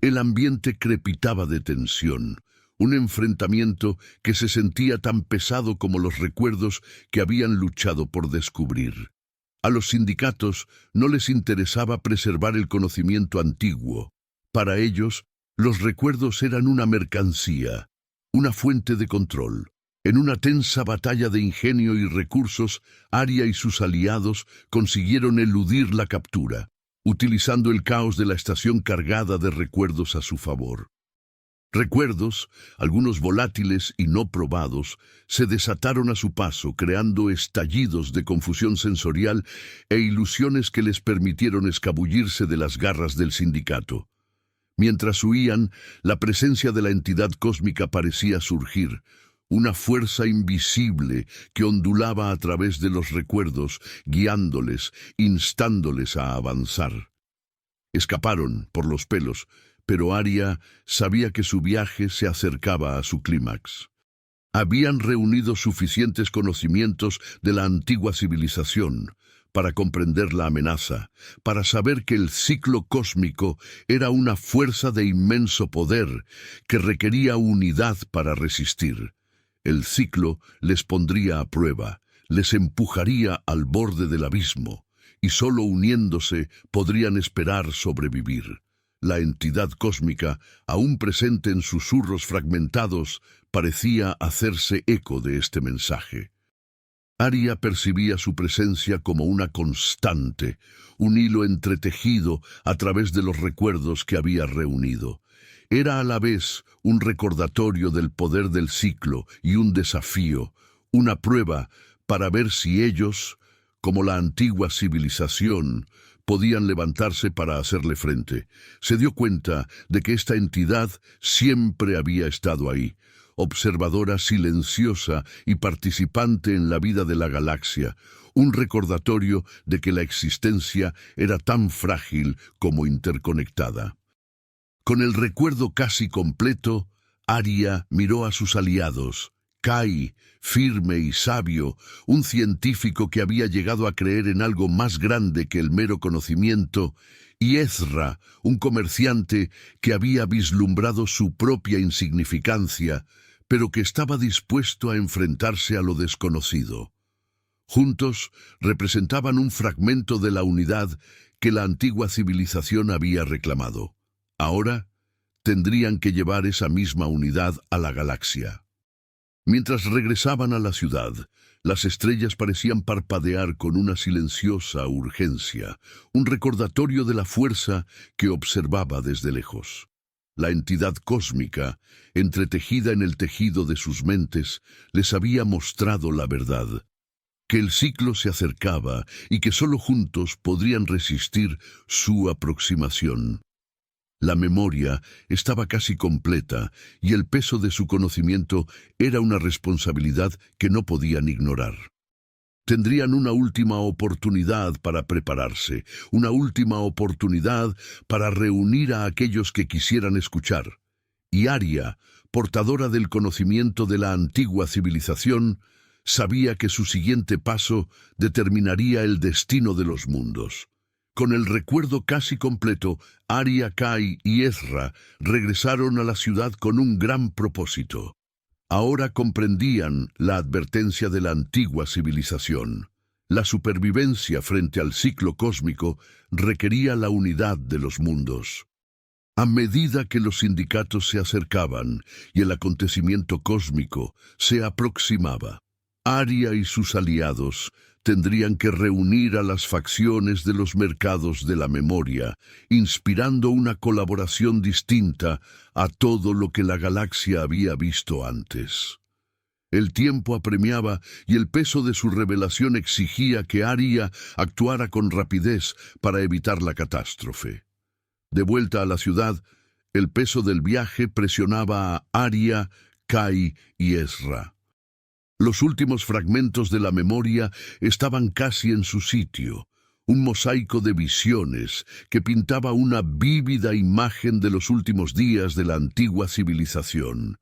A: El ambiente crepitaba de tensión, un enfrentamiento que se sentía tan pesado como los recuerdos que habían luchado por descubrir. A los sindicatos no les interesaba preservar el conocimiento antiguo. Para ellos, los recuerdos eran una mercancía, una fuente de control. En una tensa batalla de ingenio y recursos, Arya y sus aliados consiguieron eludir la captura, utilizando el caos de la estación cargada de recuerdos a su favor. Recuerdos, algunos volátiles y no probados, se desataron a su paso, creando estallidos de confusión sensorial e ilusiones que les permitieron escabullirse de las garras del sindicato. Mientras huían, la presencia de la entidad cósmica parecía surgir, una fuerza invisible que ondulaba a través de los recuerdos, guiándoles, instándoles a avanzar. Escaparon por los pelos, pero Arya sabía que su viaje se acercaba a su clímax. Habían reunido suficientes conocimientos de la antigua civilización para comprender la amenaza, para saber que el ciclo cósmico era una fuerza de inmenso poder que requería unidad para resistir. El ciclo les pondría a prueba, les empujaría al borde del abismo, y solo uniéndose podrían esperar sobrevivir. La entidad cósmica, aún presente en susurros fragmentados, parecía hacerse eco de este mensaje. Arya percibía su presencia como una constante, un hilo entretejido a través de los recuerdos que había reunido. Era a la vez un recordatorio del poder del ciclo y un desafío, una prueba para ver si ellos, como la antigua civilización, podían levantarse para hacerle frente. Se dio cuenta de que esta entidad siempre había estado ahí, observadora silenciosa y participante en la vida de la galaxia, un recordatorio de que la existencia era tan frágil como interconectada. Con el recuerdo casi completo, Arya miró a sus aliados. Kai, firme y sabio, un científico que había llegado a creer en algo más grande que el mero conocimiento, y Ezra, un comerciante que había vislumbrado su propia insignificancia, pero que estaba dispuesto a enfrentarse a lo desconocido. Juntos representaban un fragmento de la unidad que la antigua civilización había reclamado. Ahora tendrían que llevar esa misma unidad a la galaxia. Mientras regresaban a la ciudad, las estrellas parecían parpadear con una silenciosa urgencia, un recordatorio de la fuerza que observaba desde lejos. La entidad cósmica, entretejida en el tejido de sus mentes, les había mostrado la verdad, que el ciclo se acercaba y que solo juntos podrían resistir su aproximación. La memoria estaba casi completa y el peso de su conocimiento era una responsabilidad que no podían ignorar. Tendrían una última oportunidad para prepararse, una última oportunidad para reunir a aquellos que quisieran escuchar. Y Aria, portadora del conocimiento de la antigua civilización, sabía que su siguiente paso determinaría el destino de los mundos. Con el recuerdo casi completo, Aria, Kai y Ezra regresaron a la ciudad con un gran propósito. Ahora comprendían la advertencia de la antigua civilización. La supervivencia frente al ciclo cósmico requería la unidad de los mundos. A medida que los sindicatos se acercaban y el acontecimiento cósmico se aproximaba, Aria y sus aliados tendrían que reunir a las facciones de los mercados de la memoria, inspirando una colaboración distinta a todo lo que la galaxia había visto antes. El tiempo apremiaba y el peso de su revelación exigía que Aria actuara con rapidez para evitar la catástrofe. De vuelta a la ciudad, el peso del viaje presionaba a Aria, Kai y Ezra. Los últimos fragmentos de la memoria estaban casi en su sitio, un mosaico de visiones que pintaba una vívida imagen de los últimos días de la antigua civilización.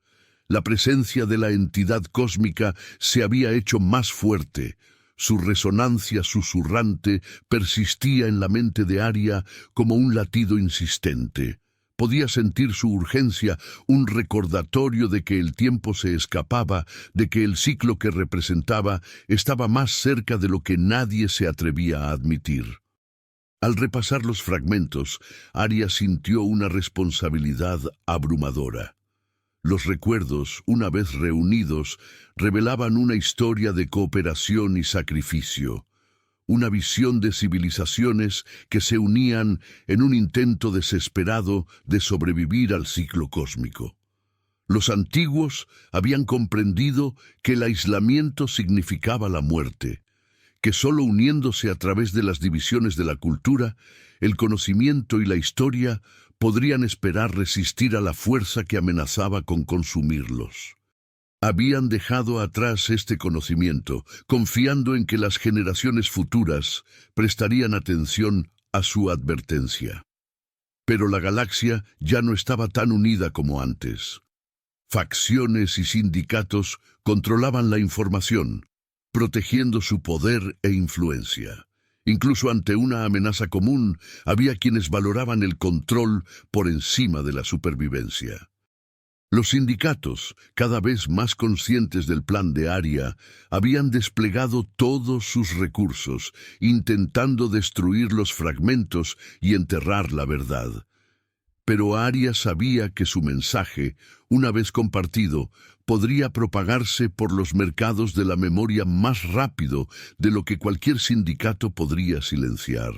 A: La presencia de la entidad cósmica se había hecho más fuerte. Su resonancia susurrante persistía en la mente de Aria como un latido insistente. Podía sentir su urgencia, un recordatorio de que el tiempo se escapaba, de que el ciclo que representaba estaba más cerca de lo que nadie se atrevía a admitir. Al repasar los fragmentos, Aria sintió una responsabilidad abrumadora. Los recuerdos, una vez reunidos, revelaban una historia de cooperación y sacrificio. Una visión de civilizaciones que se unían en un intento desesperado de sobrevivir al ciclo cósmico. Los antiguos habían comprendido que el aislamiento significaba la muerte, que solo uniéndose a través de las divisiones de la cultura, el conocimiento y la historia podrían esperar resistir a la fuerza que amenazaba con consumirlos. Habían dejado atrás este conocimiento, confiando en que las generaciones futuras prestarían atención a su advertencia. Pero la galaxia ya no estaba tan unida como antes. Facciones y sindicatos controlaban la información, protegiendo su poder e influencia. Incluso ante una amenaza común, había quienes valoraban el control por encima de la supervivencia. Los sindicatos, cada vez más conscientes del plan de Aria, habían desplegado todos sus recursos, intentando destruir los fragmentos y enterrar la verdad. Pero Aria sabía que su mensaje, una vez compartido, podría propagarse por los mercados de la memoria más rápido de lo que cualquier sindicato podría silenciar.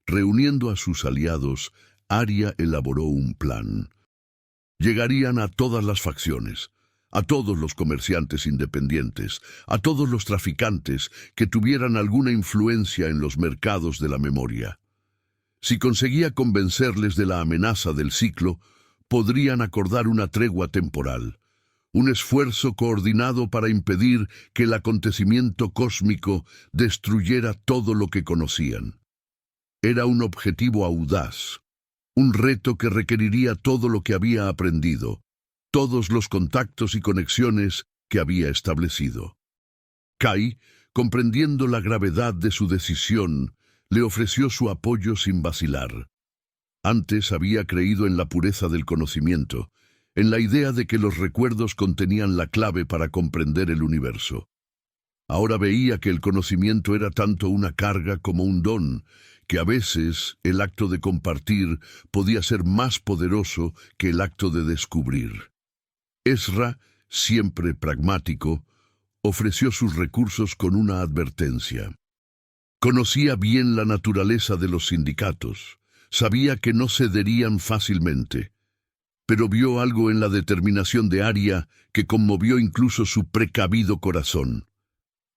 A: Reuniendo a sus aliados, Aria elaboró un plan. Llegarían a todas las facciones, a todos los comerciantes independientes, a todos los traficantes que tuvieran alguna influencia en los mercados de la memoria. Si conseguía convencerles de la amenaza del ciclo, podrían acordar una tregua temporal, un esfuerzo coordinado para impedir que el acontecimiento cósmico destruyera todo lo que conocían. Era un objetivo audaz. Un reto que requeriría todo lo que había aprendido, todos los contactos y conexiones que había establecido. Kai, comprendiendo la gravedad de su decisión, le ofreció su apoyo sin vacilar. Antes había creído en la pureza del conocimiento, en la idea de que los recuerdos contenían la clave para comprender el universo. Ahora veía que el conocimiento era tanto una carga como un don, que a veces el acto de compartir podía ser más poderoso que el acto de descubrir. Ezra, siempre pragmático, ofreció sus recursos con una advertencia. Conocía bien la naturaleza de los sindicatos, sabía que no cederían fácilmente, pero vio algo en la determinación de Arya que conmovió incluso su precavido corazón.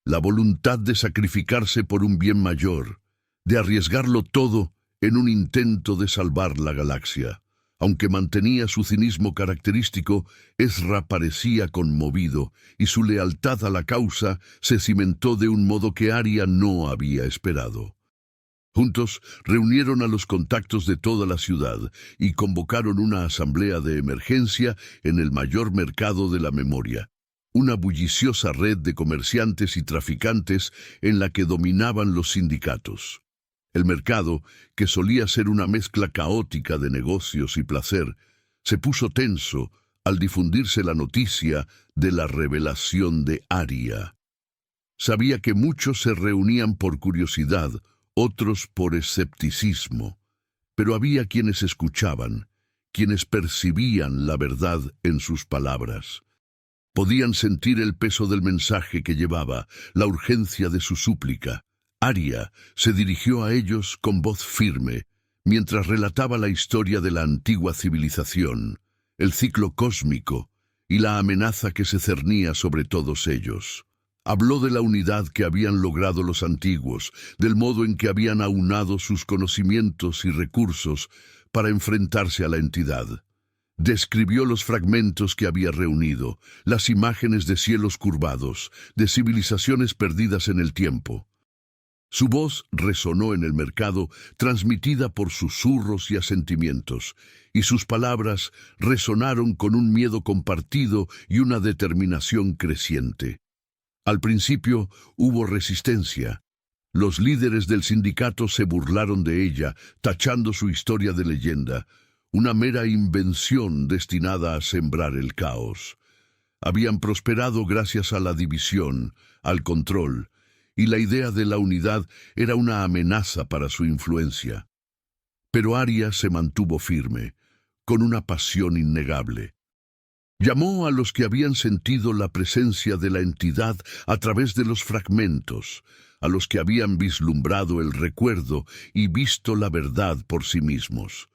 A: La voluntad de sacrificarse por un bien mayor, de arriesgarlo todo en un intento de salvar la galaxia. Aunque mantenía su cinismo característico, Ezra parecía conmovido, y su lealtad a la causa se cimentó de un modo que Arya no había esperado. Juntos reunieron a los contactos de toda la ciudad y convocaron una asamblea de emergencia en el mayor mercado de la memoria, una bulliciosa red de comerciantes y traficantes en la que dominaban los sindicatos. El mercado, que solía ser una mezcla caótica de negocios y placer, se puso tenso al difundirse la noticia de la revelación de Arya. Sabía que muchos se reunían por curiosidad, otros por escepticismo, pero había quienes escuchaban, quienes percibían la verdad en sus palabras. Podían sentir el peso del mensaje que llevaba, la urgencia de su súplica. Arya se dirigió a ellos con voz firme, mientras relataba la historia de la antigua civilización, el ciclo cósmico y la amenaza que se cernía sobre todos ellos. Habló de la unidad que habían logrado los antiguos, del modo en que habían aunado sus conocimientos y recursos para enfrentarse a la entidad. Describió los fragmentos que había reunido, las imágenes de cielos curvados, de civilizaciones perdidas en el tiempo. Su voz resonó en el mercado, transmitida por susurros y asentimientos, y sus palabras resonaron con un miedo compartido y una determinación creciente. Al principio hubo resistencia. Los líderes del sindicato se burlaron de ella, tachando su historia de leyenda, una mera invención destinada a sembrar el caos. Habían prosperado gracias a la división, al control, y la idea de la unidad era una amenaza para su influencia. Pero Arya se mantuvo firme, con una pasión innegable. Llamó a los que habían sentido la presencia de la entidad a través de los fragmentos, a los que habían vislumbrado el recuerdo y visto la verdad por sí mismos.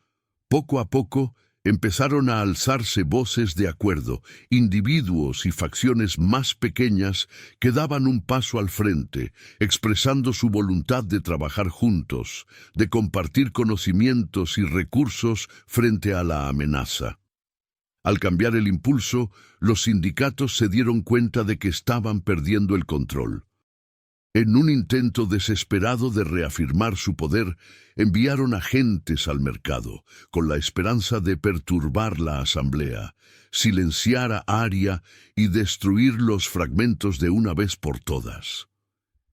A: Poco a poco empezaron a alzarse voces de acuerdo, individuos y facciones más pequeñas que daban un paso al frente, expresando su voluntad de trabajar juntos, de compartir conocimientos y recursos frente a la amenaza. Al cambiar el impulso, los sindicatos se dieron cuenta de que estaban perdiendo el control. En un intento desesperado de reafirmar su poder, enviaron agentes al mercado, con la esperanza de perturbar la asamblea, silenciar a Arya y destruir los fragmentos de una vez por todas.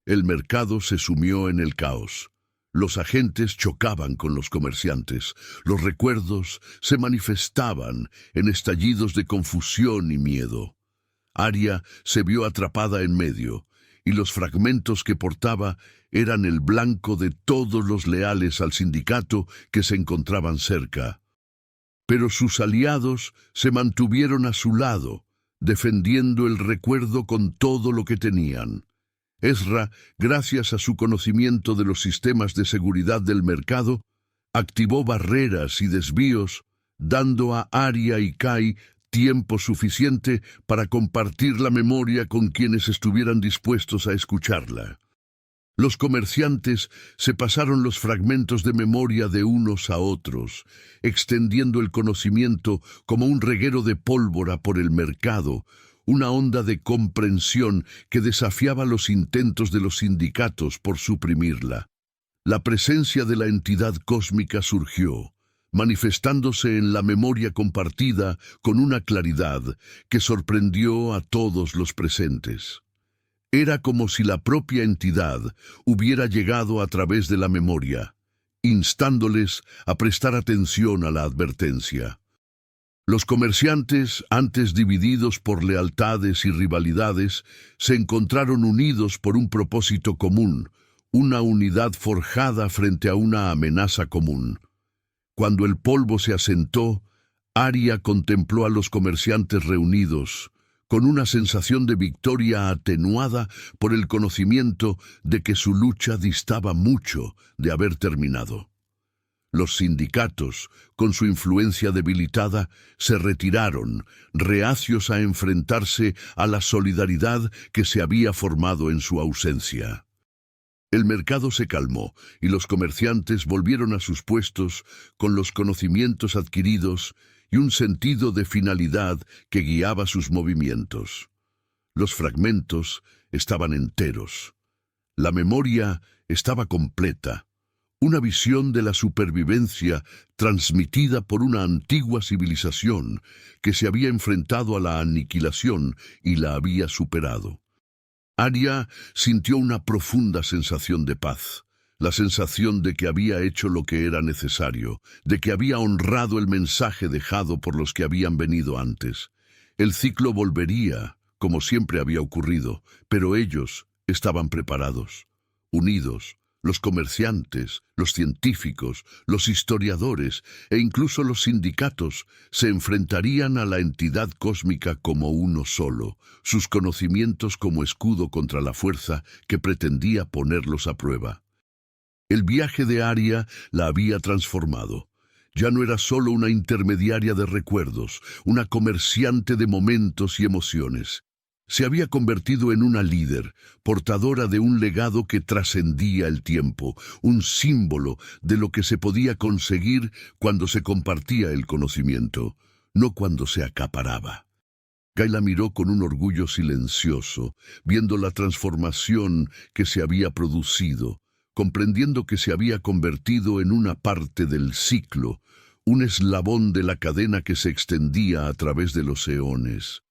A: El mercado se sumió en el caos. Los agentes chocaban con los comerciantes, los recuerdos se manifestaban en estallidos de confusión y miedo. Arya se vio atrapada en medio, y los fragmentos que portaba eran el blanco de todos los leales al sindicato que se encontraban cerca. Pero sus aliados se mantuvieron a su lado, defendiendo el recuerdo con todo lo que tenían. Ezra, gracias a su conocimiento de los sistemas de seguridad del mercado, activó barreras y desvíos, dando a Arya y Kai tiempo suficiente para compartir la memoria con quienes estuvieran dispuestos a escucharla. Los comerciantes se pasaron los fragmentos de memoria de unos a otros, extendiendo el conocimiento como un reguero de pólvora por el mercado, una onda de comprensión que desafiaba los intentos de los sindicatos por suprimirla. La presencia de la entidad cósmica surgió, manifestándose en la memoria compartida con una claridad que sorprendió a todos los presentes. Era como si la propia entidad hubiera llegado a través de la memoria, instándoles a prestar atención a la advertencia. Los comerciantes, antes divididos por lealtades y rivalidades, se encontraron unidos por un propósito común, una unidad forjada frente a una amenaza común. Cuando el polvo se asentó, Arya contempló a los comerciantes reunidos, con una sensación de victoria atenuada por el conocimiento de que su lucha distaba mucho de haber terminado. Los sindicatos, con su influencia debilitada, se retiraron, reacios a enfrentarse a la solidaridad que se había formado en su ausencia. El mercado se calmó y los comerciantes volvieron a sus puestos con los conocimientos adquiridos y un sentido de finalidad que guiaba sus movimientos. Los fragmentos estaban enteros. La memoria estaba completa. Una visión de la supervivencia transmitida por una antigua civilización que se había enfrentado a la aniquilación y la había superado. Arya sintió una profunda sensación de paz, la sensación de que había hecho lo que era necesario, de que había honrado el mensaje dejado por los que habían venido antes. El ciclo volvería, como siempre había ocurrido, pero ellos estaban preparados, unidos. Los comerciantes, los científicos, los historiadores e incluso los sindicatos se enfrentarían a la entidad cósmica como uno solo, sus conocimientos como escudo contra la fuerza que pretendía ponerlos a prueba. El viaje de Arya la había transformado. Ya no era solo una intermediaria de recuerdos, una comerciante de momentos y emociones. Se había convertido en una líder, portadora de un legado que trascendía el tiempo, un símbolo de lo que se podía conseguir cuando se compartía el conocimiento, no cuando se acaparaba. Guy la miró con un orgullo silencioso, viendo la transformación que se había producido, comprendiendo que se había convertido en una parte del ciclo, un eslabón de la cadena que se extendía a través de los eones.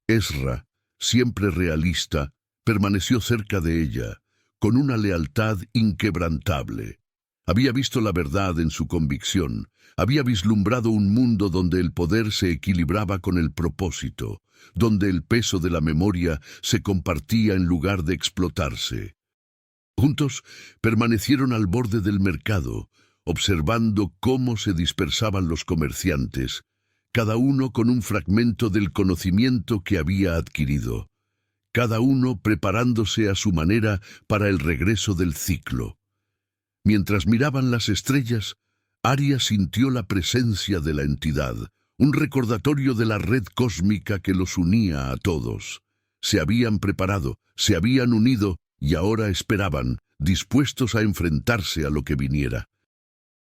A: Ezra, siempre realista, permaneció cerca de ella, con una lealtad inquebrantable. Había visto la verdad en su convicción, había vislumbrado un mundo donde el poder se equilibraba con el propósito, donde el peso de la memoria se compartía en lugar de explotarse. Juntos permanecieron al borde del mercado, observando cómo se dispersaban los comerciantes, cada uno con un fragmento del conocimiento que había adquirido, cada uno preparándose a su manera para el regreso del ciclo. Mientras miraban las estrellas, Arya sintió la presencia de la entidad, un recordatorio de la red cósmica que los unía a todos. Se habían preparado, se habían unido y ahora esperaban, dispuestos a enfrentarse a lo que viniera.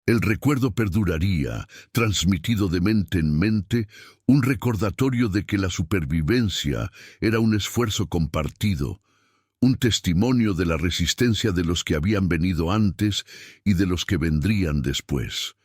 A: El recuerdo perduraría, transmitido de mente en mente, un recordatorio de que la supervivencia era un esfuerzo compartido, un testimonio de la resistencia de los que habían venido antes y de los que vendrían después.